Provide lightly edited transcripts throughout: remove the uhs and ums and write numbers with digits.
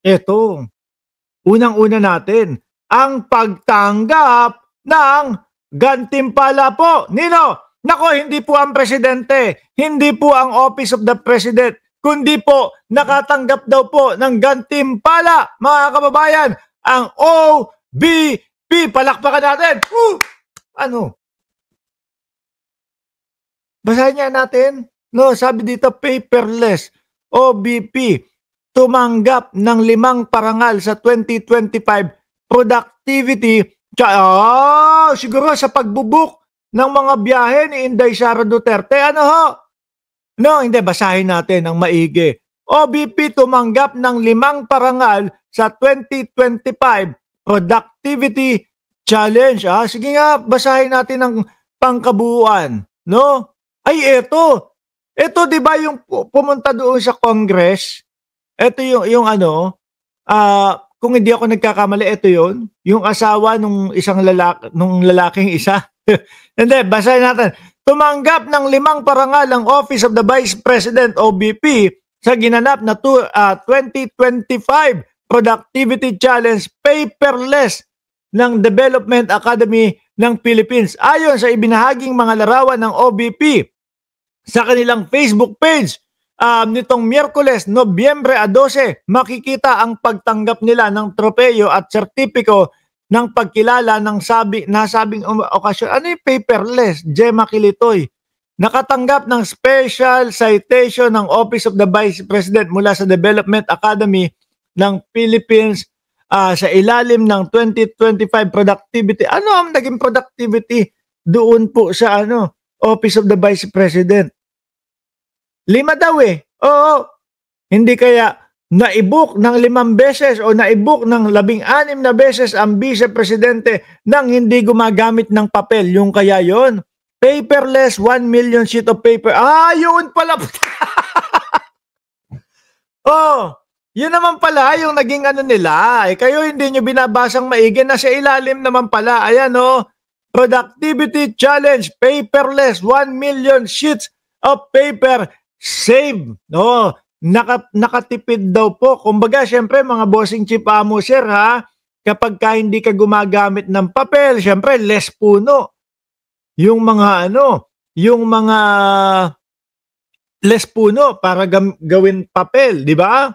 Eto, unang-una natin, ang pagtanggap ng gantimpala po. Nino? Nako, hindi po ang presidente, hindi po ang Office of the President, kundi po nakatanggap daw po ng gantimpala, mga kababayan, ang OBP. Palakpakan natin. Ano? Basahin niya natin. No, sabi dito, paperless. OBP, tumanggap ng 5 parangal sa 2025 productivity. Siguro sa pagbubuk ng mga biyahe ni Inday Sara Duterte. Ano ho? No, hindi. Basahin natin ng maigi. OBP tumanggap ng 5 parangal sa 2025 productivity challenge. Sige nga, basahin natin ng pangkabuuan. No? Ay, eto. Ito, di ba yung pumunta doon sa Congress? Ito yung ano, kung hindi ako nagkakamali, ito yun. Yung asawa nung lalaking isa. Hindi, basahin natin. Tumanggap ng 5 parangal ang Office of the Vice President, OBP, sa ginanap na 2025 Productivity Challenge paperless ng Development Academy ng Philippines. Ayon sa ibinahaging mga larawan ng OBP sa kanilang Facebook page, nitong Miyerkules, Nobyembre 12, makikita ang pagtanggap nila ng tropeyo at sertipiko ng pagkilala ng nasabing okasyon. Ano yung paperless? Gemma Kilitoy. Nakatanggap ng special citation ng Office of the Vice President mula sa Development Academy ng Philippines sa ilalim ng 2025 productivity. Ano ang naging productivity doon po sa Office of the Vice President? 5 daw eh. Oo. Hindi kaya naibook ng 5 beses o naibook ng 16 na beses ang Vice Presidente nang hindi gumagamit ng papel. Yung kaya yon. Paperless 1 million sheet of paper. Yun pala. Yun naman pala yung naging nila. Kayo hindi nyo binabasang maigi. Nasa ilalim naman pala. Ayan Productivity Challenge, paperless, 1 million sheets of paper save. Nakatipid daw po. Kumbaga, syempre, mga bossing chief amo, sir, kapag hindi ka gumagamit ng papel, syempre, less puno. Yung mga less puno para gawin papel, di ba?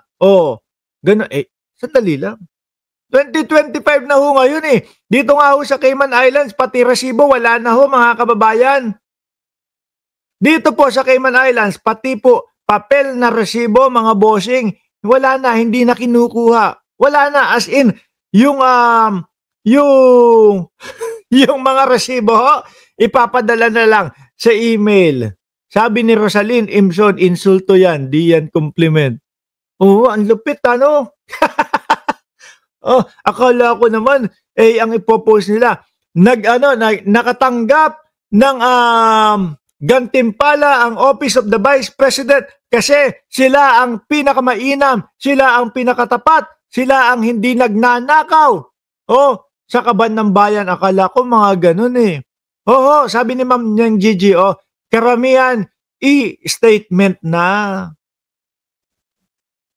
Ganun. Sandali lang. 2025 na ho ngayon eh. Dito nga ho sa Cayman Islands, pati resibo, wala na ho mga kababayan. Dito po sa Cayman Islands, pati po papel na resibo, mga bossing, wala na, hindi na kinukuha. Wala na, as in, yung mga resibo, ipapadala na lang sa email. Sabi ni Rosaline Imson, insulto yan, di yan compliment. Ang lupit, akala ko naman, ang ipopost nila, nakatanggap ng gantimpala ang Office of the Vice President kasi sila ang pinakamainam, sila ang pinakatapat, sila ang hindi nagnanakaw. Sa kaban ng bayan, akala ko mga ganun eh. Sabi ni Ma'am Nyang Gigi, karamihan i-statement na.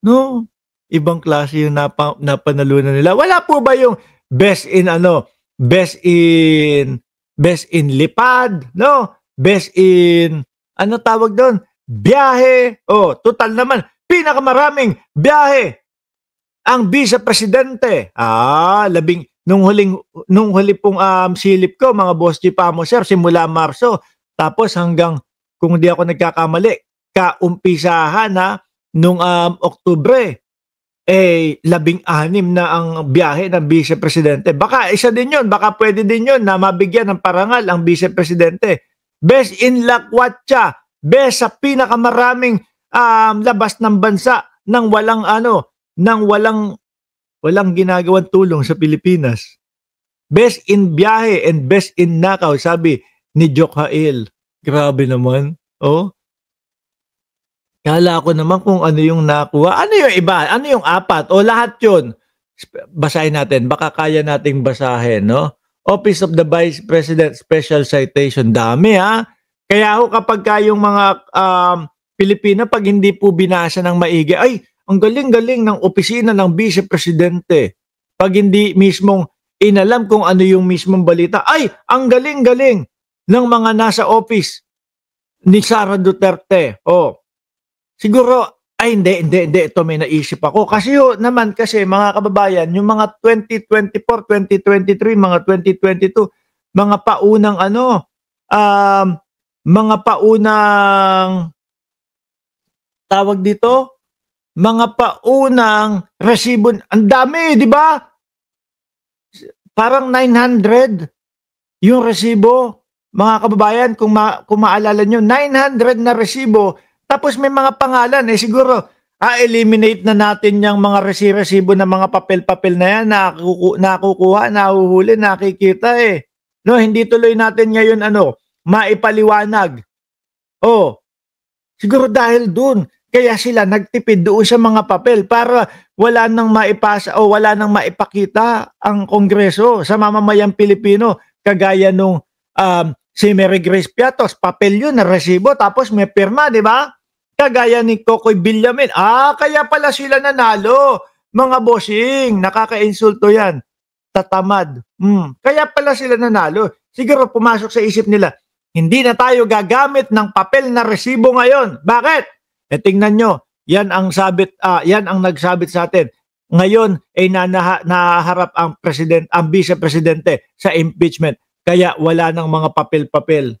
No, ibang klase yung napanalunan nila. Wala po ba yung best in lipad, no? Best in, tawag doon? Biyahe. Total naman, pinakamaraming biyahe ang Vice Presidente. Nung huli pong silip ko, mga boss chief amo, sir, simula Marso, tapos hanggang, kung hindi ako nagkakamali, kaumpisahan nung Oktubre, 16 na ang biyahe ng Vice Presidente. Baka isa din yun, baka pwede din yun na mabigyan ng parangal ang Vice Presidente. Best in lakwatsa, best sa pinakamaraming labas ng bansa nang walang ginagawang tulong sa Pilipinas. Best in biyahe and best in nakaw, sabi ni Jokhail. Grabe naman. Kala ko naman kung ano yung nakuha. Ano yung iba? Ano yung 4? Lahat yun. Basahin natin. Baka kaya nating basahin, no? Office of the Vice President Special Citation. Dami, Kaya kapag yung mga Pilipino, pag hindi po binasa ng maigi, ang galing-galing ng opisina ng Vice Presidente. Pag hindi mismong inalam kung ano yung mismong balita, ay, ang galing-galing ng mga nasa office ni Sara Duterte. Oh, siguro, ay hindi, ito may naisip ako. Kasi naman kasi mga kababayan, yung mga 2024, 2023, mga 2022, mga paunang mga paunang tawag dito, mga paunang resibo, ang dami, di ba? Parang 900 yung resibo. Mga kababayan, kung maalala nyo, 900 na resibo. Tapos may mga pangalan, siguro, eliminate na natin yung mga resibo na mga papel-papel na yan, nakukuha, nahuhuli, nakikita No, hindi tuloy natin ngayon, maipaliwanag. Oh, siguro dahil dun, kaya sila nagtipid doon sa mga papel para wala nang maipasa o wala nang maipakita ang Kongreso sa mamamayang Pilipino. Kagaya nung si Mary Grace Piatos, papel yun na resibo tapos may pirma, di ba? Kagaya ni Kokoy Villamin. Kaya pala sila nanalo. Mga bossing, nakaka-insulto yan. Tatamad. Kaya pala sila nanalo. Siguro pumasok sa isip nila, hindi na tayo gagamit ng papel na resibo ngayon. Bakit? Tingnan nyo, yan ang nagsabit sa atin. Ngayon ay nahaharap ang Vice Presidente sa impeachment. Kaya wala nang mga papel-papel.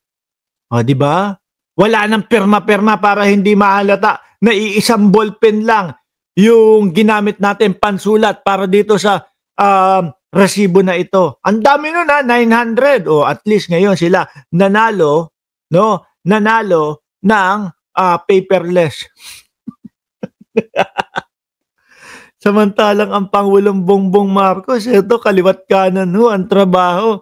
Di ba? Wala nang pirma-pirma para hindi mahalata na iisang ballpen lang yung ginamit natin pansulat para dito sa resibo na ito. Ang dami nun 900. At least ngayon sila nanalo ng paperless. Samantalang ang Pangulong Bongbong Marcos, ito kaliwat kanan ang trabaho.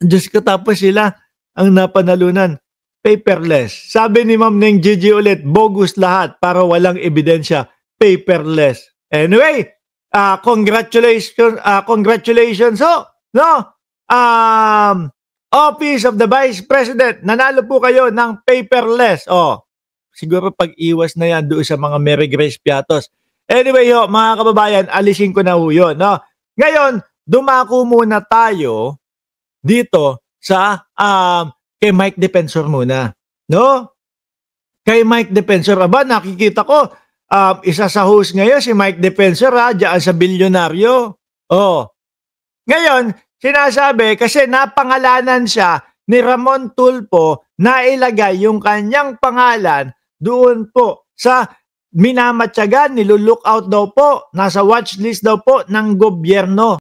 Diyos ko, tapos sila ang napanalunan. Paperless. Sabi ni Ma'am Neng Gigi ulit, bogus lahat para walang ebidensya. Paperless. Anyway, congratulations Office of the Vice President, nanalo po kayo ng paperless. Siguro pag-iwas na yan doon sa mga Mary Grace Piatos. Anyway, mga kababayan, alisin ko na yun. Ngayon, dumako muna tayo dito sa kay Mike Defensor muna. Kay Mike Defensor, nakikita ko, isa sa host ngayon, si Mike Defensor, dyan sa bilyonaryo. Ngayon, sinasabi, kasi napangalanan siya ni Ramon Tulfo na ilagay yung kanyang pangalan doon po sa minamatyagan, nilulookout daw po, nasa watchlist daw po ng gobyerno.